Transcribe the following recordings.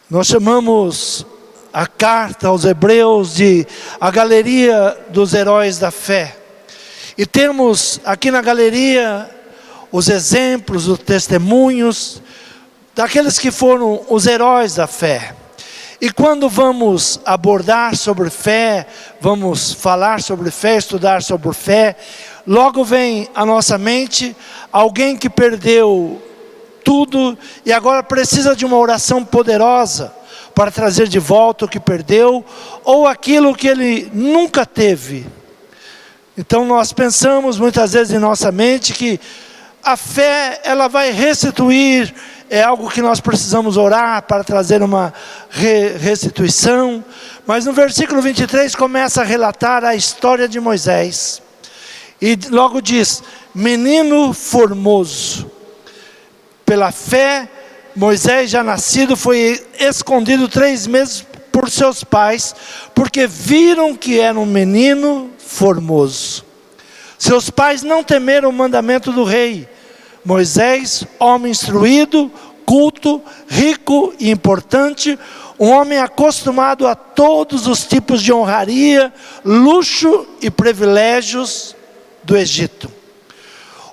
Nós chamamos a carta aos Hebreus de a galeria dos heróis da fé. E temos aqui na galeria os exemplos, os testemunhos daqueles que foram os heróis da fé. E quando vamos abordar sobre fé, vamos falar sobre fé, estudar sobre fé, logo vem à nossa mente alguém que perdeu tudo e agora precisa de uma oração poderosa para trazer de volta o que perdeu ou aquilo que ele nunca teve. Então nós pensamos muitas vezes em nossa mente que a fé ela vai restituir, é algo que nós precisamos orar para trazer uma restituição. Mas no versículo 23 começa a relatar a história de Moisés. E logo diz, menino formoso. Pela fé, Moisés já nascido foi escondido 3 meses por seus pais, porque viram que era um menino formoso. Seus pais não temeram o mandamento do rei. Moisés, homem instruído, culto, rico e importante, um homem acostumado a todos os tipos de honraria, luxo e privilégios do Egito.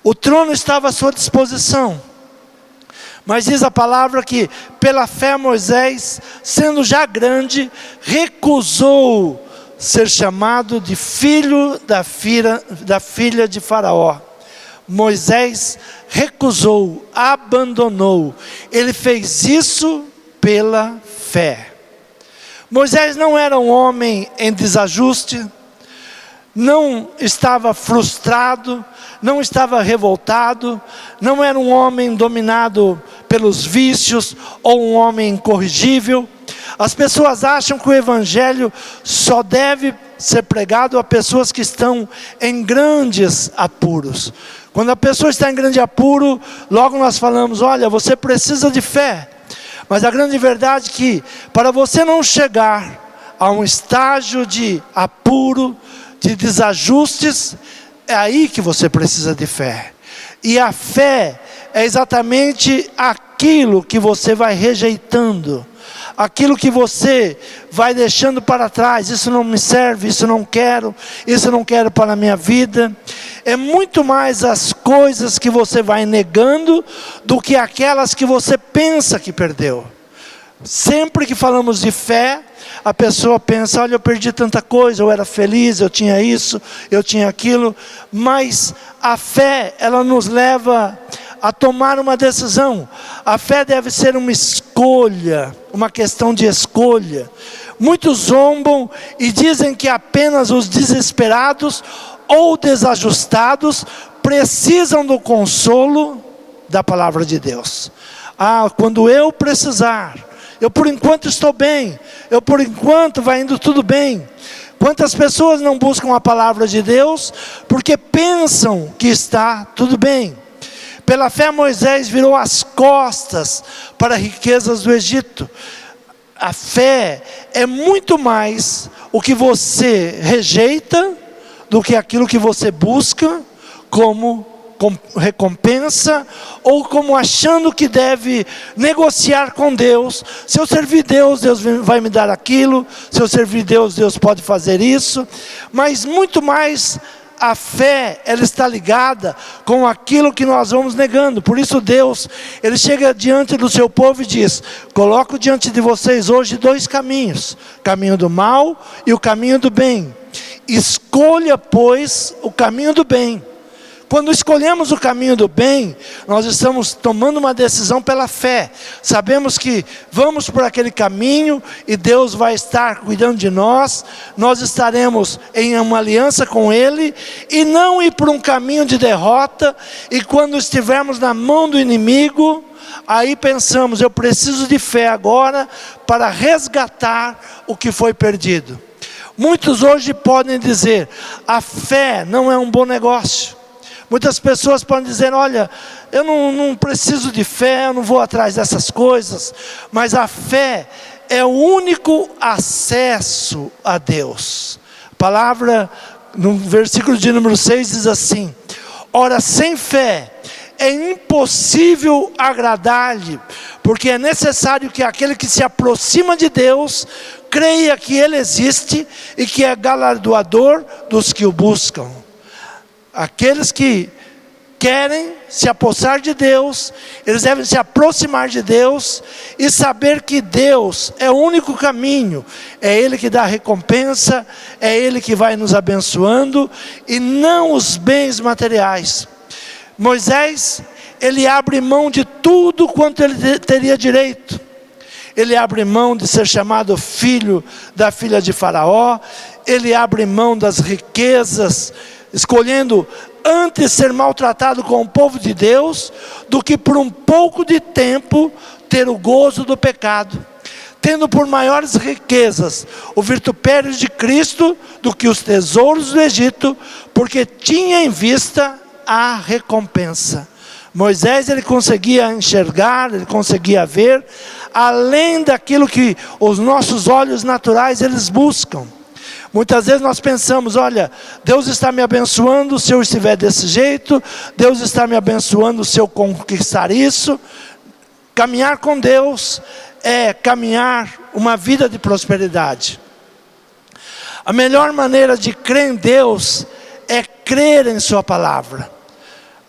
O trono estava à sua disposição. Mas diz a palavra que pela fé Moisés, sendo já grande, recusou ser chamado de filho da filha de Faraó. Moisés recusou, abandonou. Ele fez isso pela fé. Moisés não era um homem em desajuste, não estava frustrado, não estava revoltado, não era um homem dominado pelos vícios ou um homem incorrigível. As pessoas acham que o evangelho só deve ser pregado a pessoas que estão em grandes apuros. Quando a pessoa está em grande apuro, logo nós falamos, olha, você precisa de fé. Mas a grande verdade é que para você não chegar a um estágio de apuro, de desajustes, é aí que você precisa de fé. E a fé é exatamente aquilo que você vai rejeitando, aquilo que você vai deixando para trás. Isso não me serve, isso não quero para a minha vida. É muito mais as coisas que você vai negando do que aquelas que você pensa que perdeu. Sempre que falamos de fé, a pessoa pensa, olha, eu perdi tanta coisa, eu era feliz, eu tinha isso, eu tinha aquilo. Mas a fé, ela nos leva a tomar uma decisão. A fé deve ser uma escolha, uma questão de escolha. Muitos zombam e dizem que apenas os desesperados ou desajustados precisam do consolo da palavra de Deus. Quando eu precisar, eu por enquanto estou bem, eu por enquanto vai indo tudo bem. Quantas pessoas não buscam a palavra de Deus porque pensam que está tudo bem? Pela fé Moisés virou as costas para as riquezas do Egito. A fé é muito mais o que você rejeita do que aquilo que você busca como recompensa, ou como achando que deve negociar com Deus. Se eu servir Deus, Deus vai me dar aquilo. Se eu servir Deus, Deus pode fazer isso. Mas muito mais a fé, ela está ligada com aquilo que nós vamos negando. Por isso Deus, Ele chega diante do seu povo e diz, coloco diante de vocês hoje 2 caminhos, o caminho do mal e o caminho do bem. Escolha, pois, o caminho do bem. Quando escolhemos o caminho do bem, nós estamos tomando uma decisão pela fé. Sabemos que vamos por aquele caminho e Deus vai estar cuidando de nós. Nós estaremos em uma aliança com Ele e não ir por um caminho de derrota. E quando estivermos na mão do inimigo, aí pensamos, eu preciso de fé agora para resgatar o que foi perdido. Muitos hoje podem dizer, a fé não é um bom negócio. Muitas pessoas podem dizer, olha, eu não preciso de fé, eu não vou atrás dessas coisas. Mas a fé é o único acesso a Deus. A palavra, no versículo de número 6 diz assim, ora sem fé é impossível agradar-lhe, porque é necessário que aquele que se aproxima de Deus creia que Ele existe e que é galardoador dos que o buscam. Aqueles que querem se apossar de Deus, eles devem se aproximar de Deus e saber que Deus é o único caminho, é Ele que dá a recompensa, é Ele que vai nos abençoando e não os bens materiais. Moisés, ele abre mão de tudo quanto ele teria direito. Ele abre mão de ser chamado filho da filha de Faraó, ele abre mão das riquezas, escolhendo antes ser maltratado com o povo de Deus, do que por um pouco de tempo ter o gozo do pecado, tendo por maiores riquezas o vitupério de Cristo do que os tesouros do Egito, porque tinha em vista a recompensa. Moisés, ele conseguia enxergar, ele conseguia ver, além daquilo que os nossos olhos naturais eles buscam. Muitas vezes nós pensamos, olha, Deus está me abençoando se eu estiver desse jeito, Deus está me abençoando se eu conquistar isso. Caminhar com Deus é caminhar uma vida de prosperidade. A melhor maneira de crer em Deus é crer em sua palavra.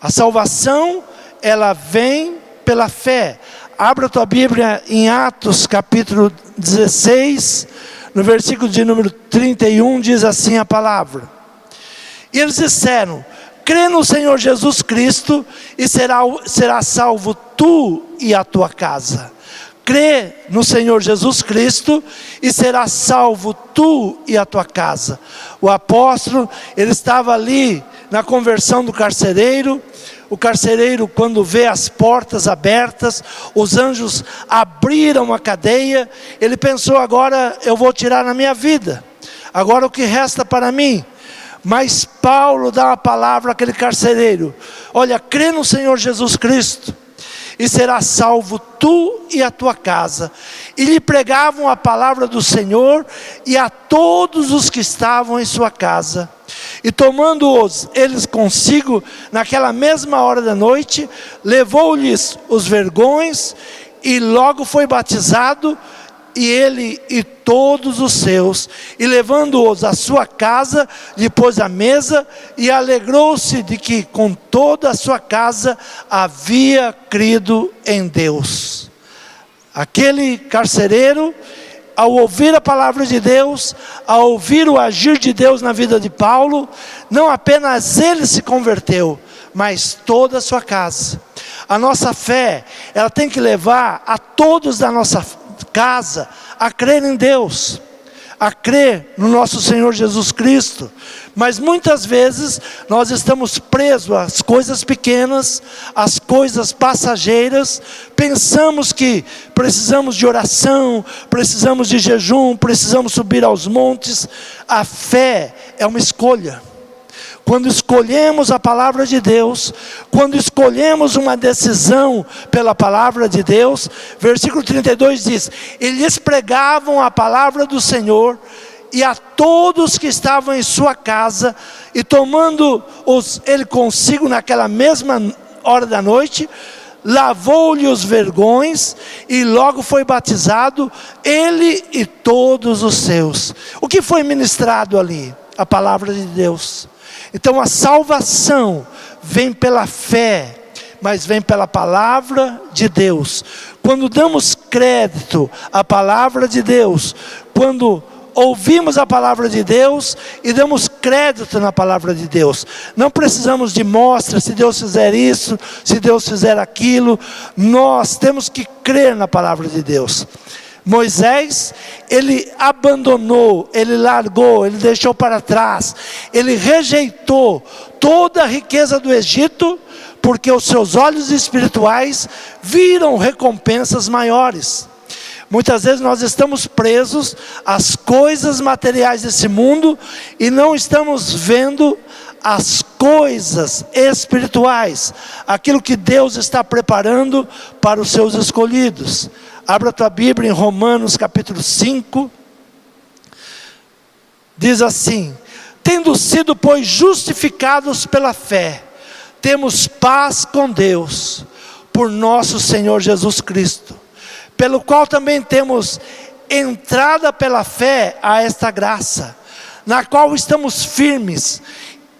A salvação, ela vem pela fé. Abra a tua Bíblia em Atos capítulo 16, no versículo de número 31, diz assim a palavra. E eles disseram, crê no Senhor Jesus Cristo e será salvo tu e a tua casa. Crê no Senhor Jesus Cristo e será salvo tu e a tua casa. O apóstolo, ele estava ali na conversão do carcereiro. O carcereiro, quando vê as portas abertas, os anjos abriram a cadeia, ele pensou, agora eu vou tirar na minha vida, agora o que resta para mim? Mas Paulo dá uma palavra àquele carcereiro, olha, crê no Senhor Jesus Cristo, e será salvo tu e a tua casa. E lhe pregavam a palavra do Senhor, e a todos os que estavam em sua casa. E tomando-os eles consigo, naquela mesma hora da noite, levou-lhes os vergões, e logo foi batizado, e ele e todos os seus, e levando-os à sua casa, lhe pôs à mesa, e alegrou-se de que com toda a sua casa havia crido em Deus. Aquele carcereiro, ao ouvir a palavra de Deus, ao ouvir o agir de Deus na vida de Paulo, não apenas ele se converteu, mas toda a sua casa. A nossa fé, ela tem que levar a todos da nossa casa a crer em Deus, a crer no nosso Senhor Jesus Cristo. Mas muitas vezes nós estamos presos às coisas pequenas, às coisas passageiras, pensamos que precisamos de oração, precisamos de jejum, precisamos subir aos montes. A fé é uma escolha. Quando escolhemos a palavra de Deus, quando escolhemos uma decisão pela palavra de Deus, versículo 32 diz, eles pregavam a palavra do Senhor, e a todos que estavam em sua casa, e tomando-os ele consigo naquela mesma hora da noite, lavou-lhe os vergões, e logo foi batizado, ele e todos os seus. O que foi ministrado ali? A palavra de Deus. Então a salvação vem pela fé, mas vem pela palavra de Deus. Quando damos crédito à palavra de Deus, quando ouvimos a palavra de Deus e damos crédito na palavra de Deus, não precisamos de mostra, se Deus fizer isso, se Deus fizer aquilo, nós temos que crer na palavra de Deus. Moisés, ele abandonou, ele largou, ele deixou para trás, ele rejeitou toda a riqueza do Egito, porque os seus olhos espirituais viram recompensas maiores. Muitas vezes nós estamos presos às coisas materiais desse mundo, e não estamos vendo as coisas espirituais, aquilo que Deus está preparando para os seus escolhidos. Abra a tua Bíblia em Romanos capítulo 5, diz assim, tendo sido, pois, justificados pela fé, temos paz com Deus, por nosso Senhor Jesus Cristo, pelo qual também temos entrada pela fé a esta graça, na qual estamos firmes,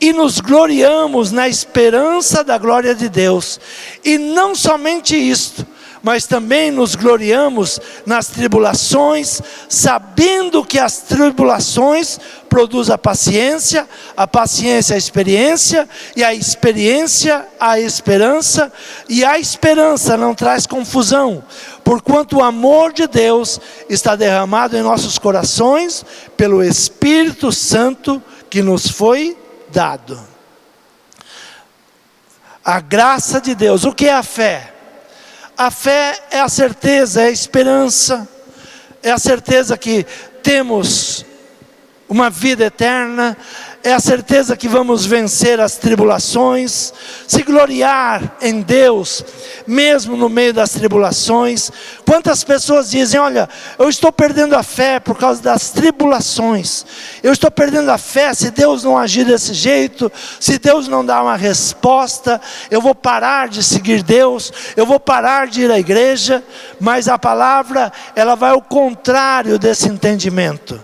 e nos gloriamos na esperança da glória de Deus. E não somente isto, mas também nos gloriamos nas tribulações, sabendo que as tribulações produzem a paciência a experiência, e a experiência a esperança, e a esperança não traz confusão, porquanto o amor de Deus está derramado em nossos corações, pelo Espírito Santo que nos foi dado. A graça de Deus. O que é a fé? A fé é a certeza, é a esperança, é a certeza que temos uma vida eterna, é a certeza que vamos vencer as tribulações, se gloriar em Deus, mesmo no meio das tribulações. Quantas pessoas dizem: olha, eu estou perdendo a fé por causa das tribulações, eu estou perdendo a fé se Deus não agir desse jeito, se Deus não dar uma resposta, eu vou parar de seguir Deus, eu vou parar de ir à igreja. Mas a palavra, ela vai ao contrário desse entendimento,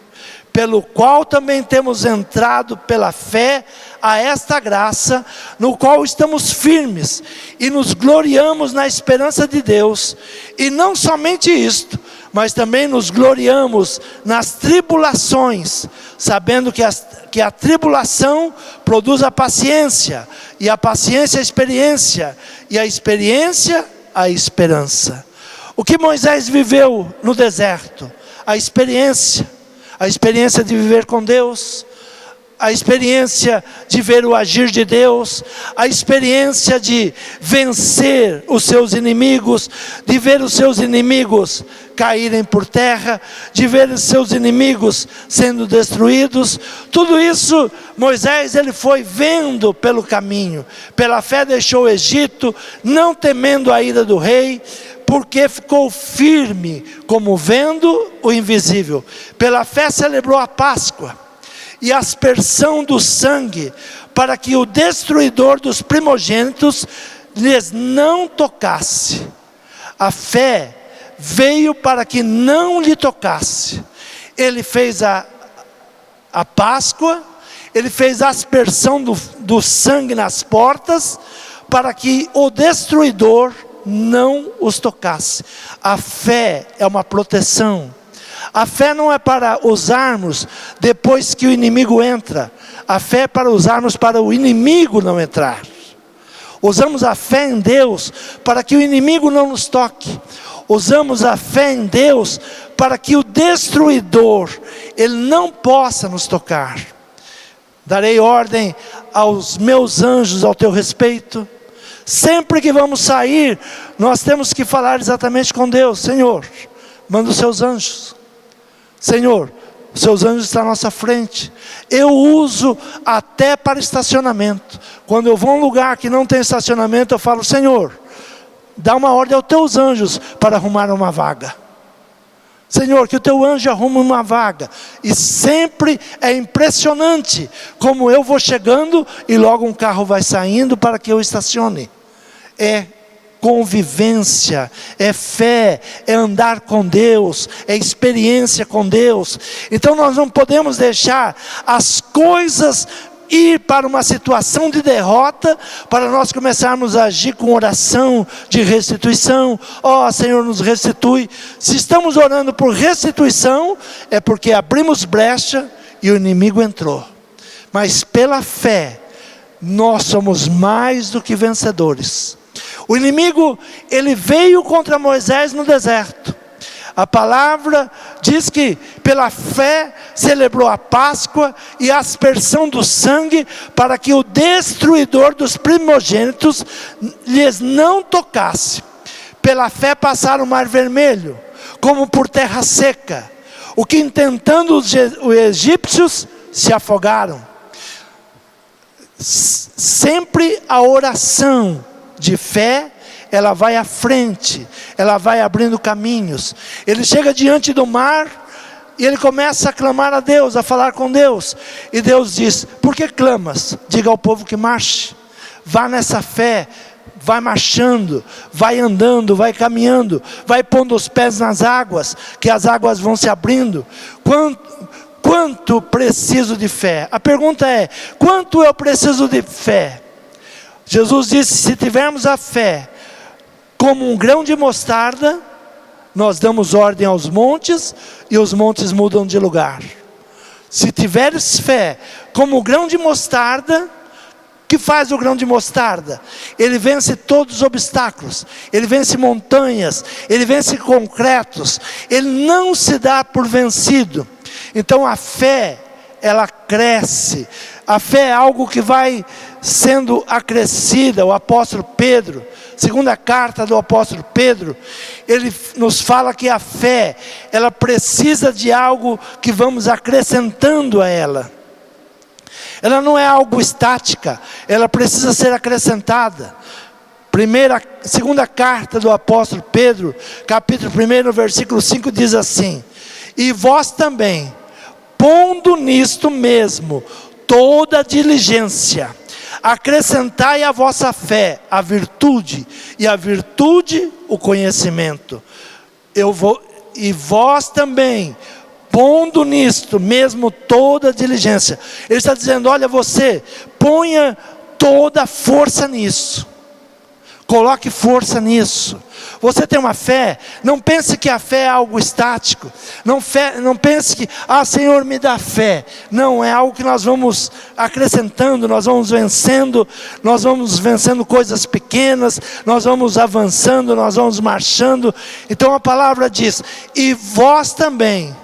pelo qual também temos entrado pela fé a esta graça, no qual estamos firmes, e nos gloriamos na esperança de Deus. E não somente isto, mas também nos gloriamos nas tribulações, sabendo que a tribulação produz a paciência, e a paciência a experiência, e a experiência a esperança. O que Moisés viveu no deserto? A experiência de viver com Deus, a experiência de ver o agir de Deus, a experiência de vencer os seus inimigos, de ver os seus inimigos caírem por terra, de ver os seus inimigos sendo destruídos. Tudo isso Moisés, ele foi vendo pelo caminho. Pela fé deixou o Egito, não temendo a ira do rei, porque ficou firme, como vendo o invisível. Pela fé celebrou a Páscoa e a aspersão do sangue, para que o destruidor dos primogênitos lhes não tocasse. A fé veio para que não lhe tocasse. Ele fez a Páscoa, ele fez a aspersão do sangue nas portas, para que o destruidor não os tocasse. A fé é uma proteção. A fé não é para usarmos depois que o inimigo entra. A fé é para usarmos para o inimigo não entrar. Usamos a fé em Deus para que o inimigo não nos toque. Usamos a fé em Deus para que o destruidor, ele não possa nos tocar. Darei ordem aos meus anjos ao teu respeito. Sempre que vamos sair, nós temos que falar exatamente com Deus. Senhor, manda os seus anjos. Senhor, os seus anjos estão à nossa frente. Eu uso até para estacionamento. Quando eu vou a um lugar que não tem estacionamento, eu falo: Senhor, dá uma ordem aos teus anjos para arrumar uma vaga. Senhor, que o teu anjo arrume uma vaga. E sempre é impressionante como eu vou chegando e logo um carro vai saindo para que eu estacione. É convivência, é fé, é andar com Deus, é experiência com Deus. Então nós não podemos deixar as coisas ir para uma situação de derrota, para nós começarmos a agir com oração de restituição. Ó, Senhor, nos restitui. Se estamos orando por restituição, é porque abrimos brecha e o inimigo entrou. Mas pela fé, nós somos mais do que vencedores. O inimigo, ele veio contra Moisés no deserto. A palavra diz que pela fé celebrou a Páscoa e a aspersão do sangue, para que o destruidor dos primogênitos lhes não tocasse. Pela fé passaram o mar vermelho, como por terra seca, o que intentando os egípcios se afogaram. Sempre a oração de fé, ela vai à frente, ela vai abrindo caminhos. Ele chega diante do mar e ele começa a clamar a Deus, a falar com Deus. E Deus diz: por que clamas? Diga ao povo que marche. Vá nessa fé, vai marchando, vai andando, vai caminhando, vai pondo os pés nas águas, que as águas vão se abrindo. Quanto preciso de fé? A pergunta é, quanto eu preciso de fé? Jesus disse, se tivermos a fé como um grão de mostarda, nós damos ordem aos montes e os montes mudam de lugar. Se tiveres fé como o grão de mostarda, o que faz o grão de mostarda? Ele vence todos os obstáculos, ele vence montanhas, ele vence concretos, ele não se dá por vencido. Então a fé, ela cresce, a fé é algo que vai sendo acrescida. O apóstolo Pedro, segunda carta do apóstolo Pedro, ele nos fala que a fé, ela precisa de algo que vamos acrescentando a ela. Ela não é algo estática, ela precisa ser acrescentada. Segunda carta do apóstolo Pedro, capítulo 1, versículo 5, diz assim: e vós também, pondo nisto mesmo toda diligência, acrescentai à vossa fé a virtude, e a virtude o conhecimento. E vós também, pondo nisto mesmo toda diligência. Ele está dizendo, olha, você, ponha toda a força nisso. Coloque força nisso. Você tem uma fé, não pense que a fé é algo estático. Não pense que, Senhor, me dá fé. Não, é algo que nós vamos acrescentando, nós vamos vencendo coisas pequenas, nós vamos avançando, nós vamos marchando. Então a palavra diz, e vós também,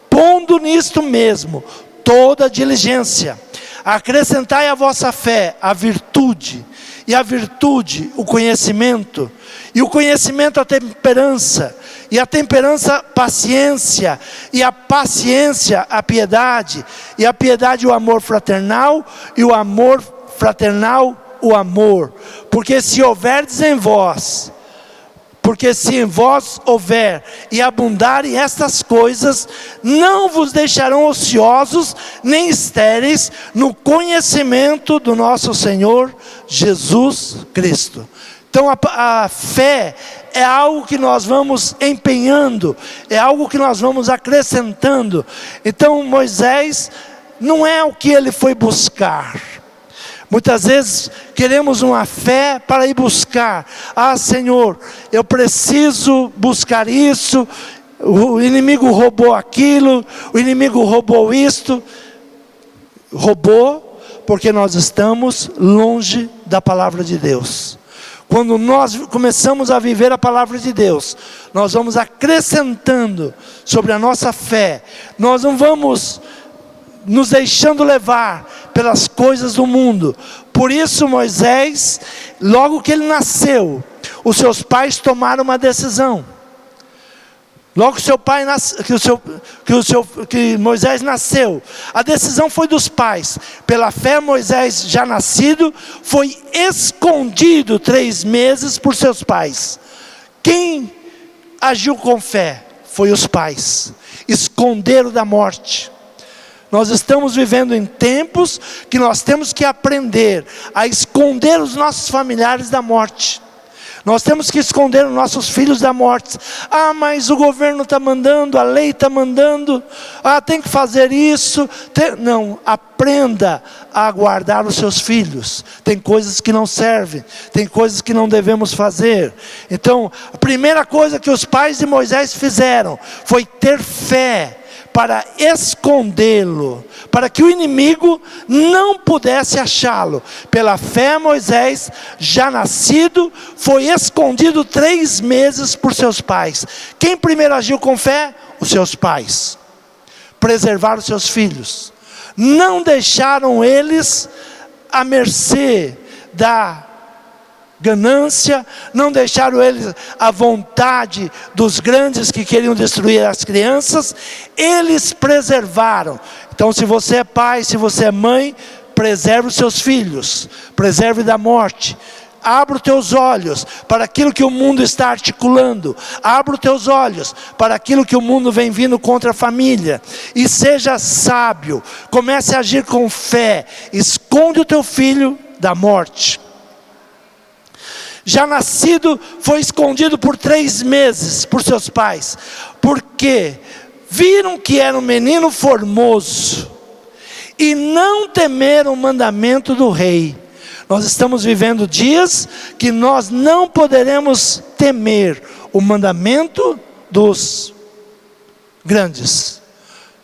pondo nisto mesmo toda diligência, acrescentai à vossa fé a virtude, e a virtude o conhecimento, e o conhecimento a temperança, e a temperança a paciência, e a paciência a piedade, e a piedade o amor fraternal, e o amor fraternal o amor. Porque se em vós houver e abundarem estas coisas, não vos deixarão ociosos nem estéreis no conhecimento do nosso Senhor Jesus Cristo. Então a fé é algo que nós vamos empenhando, é algo que nós vamos acrescentando. Então Moisés não é o que ele foi buscar. Muitas vezes queremos uma fé para ir buscar. Senhor, eu preciso buscar isso. O inimigo roubou aquilo, o inimigo roubou isto. Roubou porque nós estamos longe da palavra de Deus. Quando nós começamos a viver a palavra de Deus, nós vamos acrescentando sobre a nossa fé. Nós não vamos nos deixando levar pelas coisas do mundo. Por isso Moisés, logo que ele nasceu, os seus pais tomaram uma decisão. Logo que Moisés nasceu, a decisão foi dos pais. Pela fé, Moisés, já nascido, foi escondido 3 meses por seus pais. Quem agiu com fé? Foi os pais. Esconderam da morte. Nós estamos vivendo em tempos que nós temos que aprender a esconder os nossos familiares da morte. Nós temos que esconder os nossos filhos da morte. Mas o governo está mandando, a lei está mandando, tem que fazer isso. Não, aprenda a guardar os seus filhos. Tem coisas que não servem, tem coisas que não devemos fazer. Então, a primeira coisa que os pais de Moisés fizeram foi ter fé para escondê-lo, para que o inimigo não pudesse achá-lo. Pela fé, Moisés, já nascido, foi escondido 3 meses por seus pais. Quem primeiro agiu com fé? Os seus pais. Preservaram os seus filhos. Não deixaram eles à mercê da ganância, não deixaram eles à vontade dos grandes que queriam destruir as crianças. Eles preservaram. Então, se você é pai, se você é mãe, preserve os seus filhos, preserve da morte. Abra os teus olhos para aquilo que o mundo está articulando. Abra os teus olhos para aquilo que o mundo vem vindo contra a família. E seja sábio, comece a agir com fé. Esconde o teu filho da morte. Já nascido, foi escondido por 3 meses por seus pais, porque viram que era um menino formoso, e não temeram o mandamento do rei. Nós estamos vivendo dias que nós não poderemos temer o mandamento dos grandes.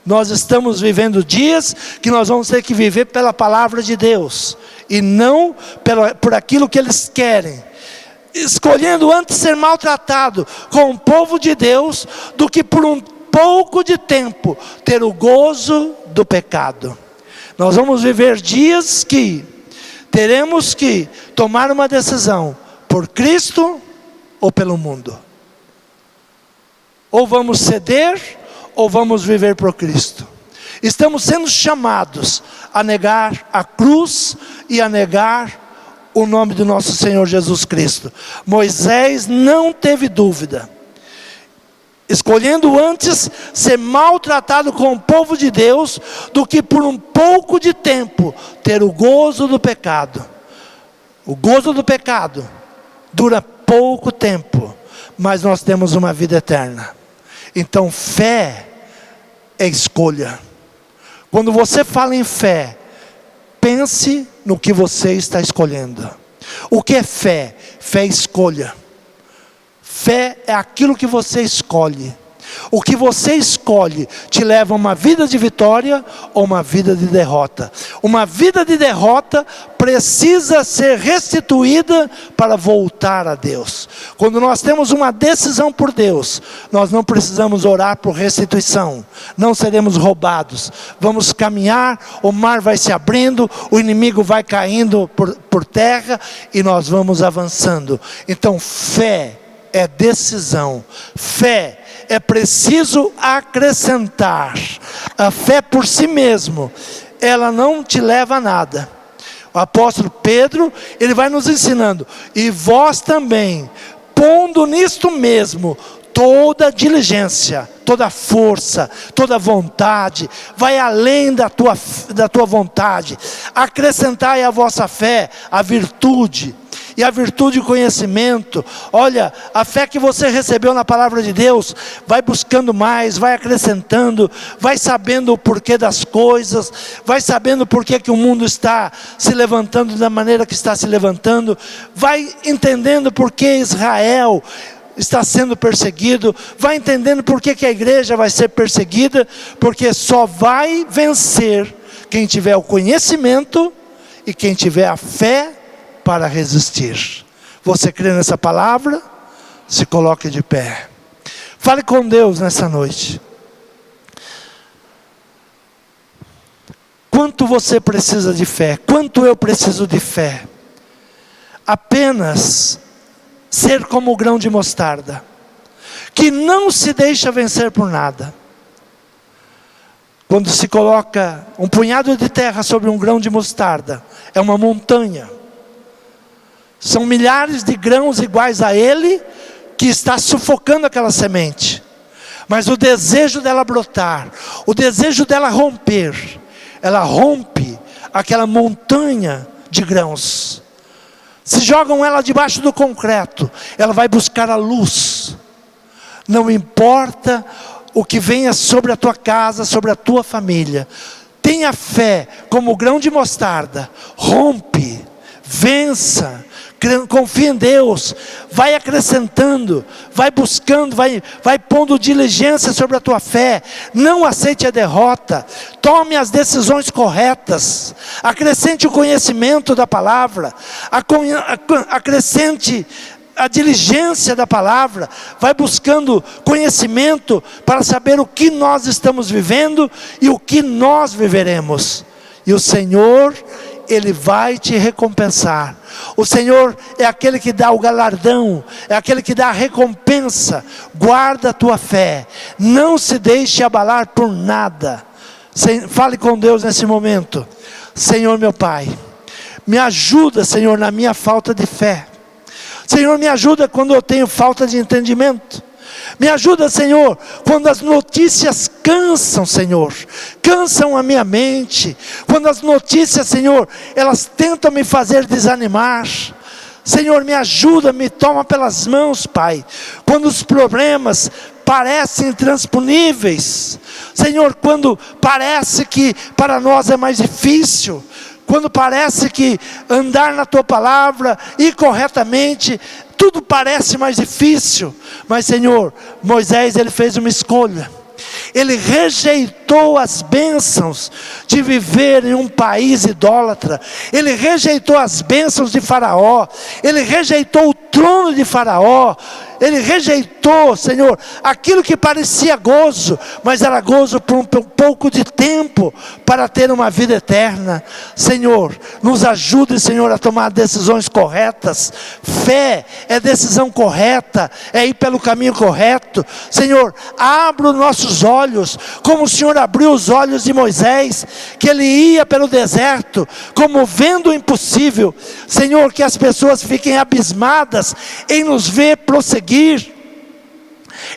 Nós estamos vivendo dias que nós vamos ter que viver pela palavra de Deus, e não por aquilo que eles querem, escolhendo antes ser maltratado com o povo de Deus, do que por um pouco de tempo ter o gozo do pecado. Nós vamos viver dias que teremos que tomar uma decisão, por Cristo ou pelo mundo. Ou vamos ceder, ou vamos viver por Cristo. Estamos sendo chamados a negar a cruz e a negar o nome do nosso Senhor Jesus Cristo. Moisés não teve dúvida, escolhendo antes ser maltratado com o povo de Deus, do que por um pouco de tempo ter o gozo do pecado. O gozo do pecado dura pouco tempo, mas nós temos uma vida eterna. Então fé é escolha. Quando você fala em fé, pense no que você está escolhendo. O que é fé? Fé é escolha. Fé é aquilo que você escolhe. O que você escolhe te leva a uma vida de vitória ou uma vida de derrota. Uma vida de derrota precisa ser restituída para voltar a Deus. Quando nós temos uma decisão por Deus, nós não precisamos orar por restituição. Não seremos roubados. Vamos caminhar, o mar vai se abrindo, o inimigo vai caindo por terra e nós vamos avançando. Então fé é decisão. Fé é preciso acrescentar. A fé por si mesmo, ela não te leva a nada. O apóstolo Pedro, ele vai nos ensinando: e vós também, pondo nisto mesmo toda diligência, toda força, toda vontade, vai além da tua vontade, acrescentai à vossa fé a virtude, e a virtude e o conhecimento. Olha, a fé que você recebeu na palavra de Deus, vai buscando mais, vai acrescentando, vai sabendo o porquê das coisas, vai sabendo o porquê que o mundo está se levantando da maneira que está se levantando, vai entendendo porquê Israel está sendo perseguido, vai entendendo porquê que a igreja vai ser perseguida, porque só vai vencer quem tiver o conhecimento e quem tiver a fé para resistir. Você crê nessa palavra? Se coloque de pé. Fale com Deus nessa noite. Quanto você precisa de fé? Quanto eu preciso de fé? Apenas ser como o grão de mostarda, que não se deixa vencer por nada. Quando se coloca um punhado de terra sobre um grão de mostarda, é uma montanha. São milhares de grãos iguais a ele, que está sufocando aquela semente. Mas o desejo dela brotar, o desejo dela romper, ela rompe aquela montanha de grãos. Se jogam ela debaixo do concreto, ela vai buscar a luz. Não importa o que venha sobre a tua casa, sobre a tua família. Tenha fé como o grão de mostarda. Rompe, vença. Confia em Deus, vai acrescentando, vai buscando, vai pondo diligência sobre a tua fé. Não aceite a derrota, tome as decisões corretas, acrescente o conhecimento da palavra, acrescente a diligência da palavra, vai buscando conhecimento para saber o que nós estamos vivendo e o que nós viveremos. E o Senhor, Ele vai te recompensar. O Senhor é aquele que dá o galardão, é aquele que dá a recompensa. Guarda a tua fé, não se deixe abalar por nada. Fale com Deus nesse momento. Senhor meu Pai, me ajuda, Senhor, na minha falta de fé. Senhor, me ajuda quando eu tenho falta de entendimento. Me ajuda, Senhor, quando as notícias cansam, Senhor, cansam a minha mente. Quando as notícias, Senhor, elas tentam me fazer desanimar. Senhor, me ajuda, me toma pelas mãos, Pai, quando os problemas parecem intransponíveis, Senhor, quando parece que para nós é mais difícil, quando parece que andar na Tua palavra, ir corretamente, tudo parece mais difícil, mas Senhor, Moisés, ele fez uma escolha. Ele rejeitou as bênçãos de viver em um país idólatra. Ele rejeitou as bênçãos de Faraó. Ele rejeitou o trono de Faraó. Ele rejeitou, Senhor, aquilo que parecia gozo, mas era gozo por um pouco de tempo, para ter uma vida eterna. Senhor, nos ajude, Senhor, a tomar decisões corretas. Fé é decisão correta, é ir pelo caminho correto. Senhor, abra os nossos olhos, como o Senhor abriu os olhos de Moisés, que ele ia pelo deserto, como vendo o impossível. Senhor, que as pessoas fiquem abismadas em nos ver prosseguir,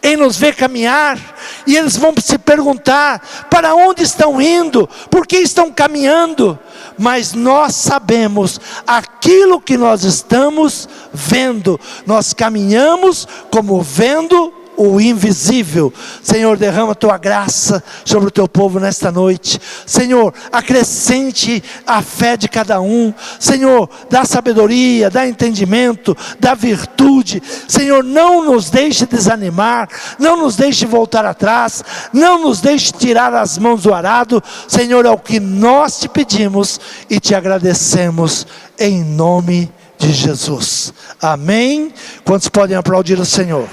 em nos ver caminhar, e eles vão se perguntar, para onde estão indo, por que estão caminhando? Mas nós sabemos, aquilo que nós estamos vendo, nós caminhamos como vendo o invisível. Senhor, derrama a Tua graça sobre o Teu povo nesta noite. Senhor, acrescente a fé de cada um. Senhor, dá sabedoria, dá entendimento, dá virtude. Senhor, não nos deixe desanimar, não nos deixe voltar atrás, não nos deixe tirar as mãos do arado. Senhor, é o que nós Te pedimos e Te agradecemos em nome de Jesus. Amém. Quantos podem aplaudir o Senhor?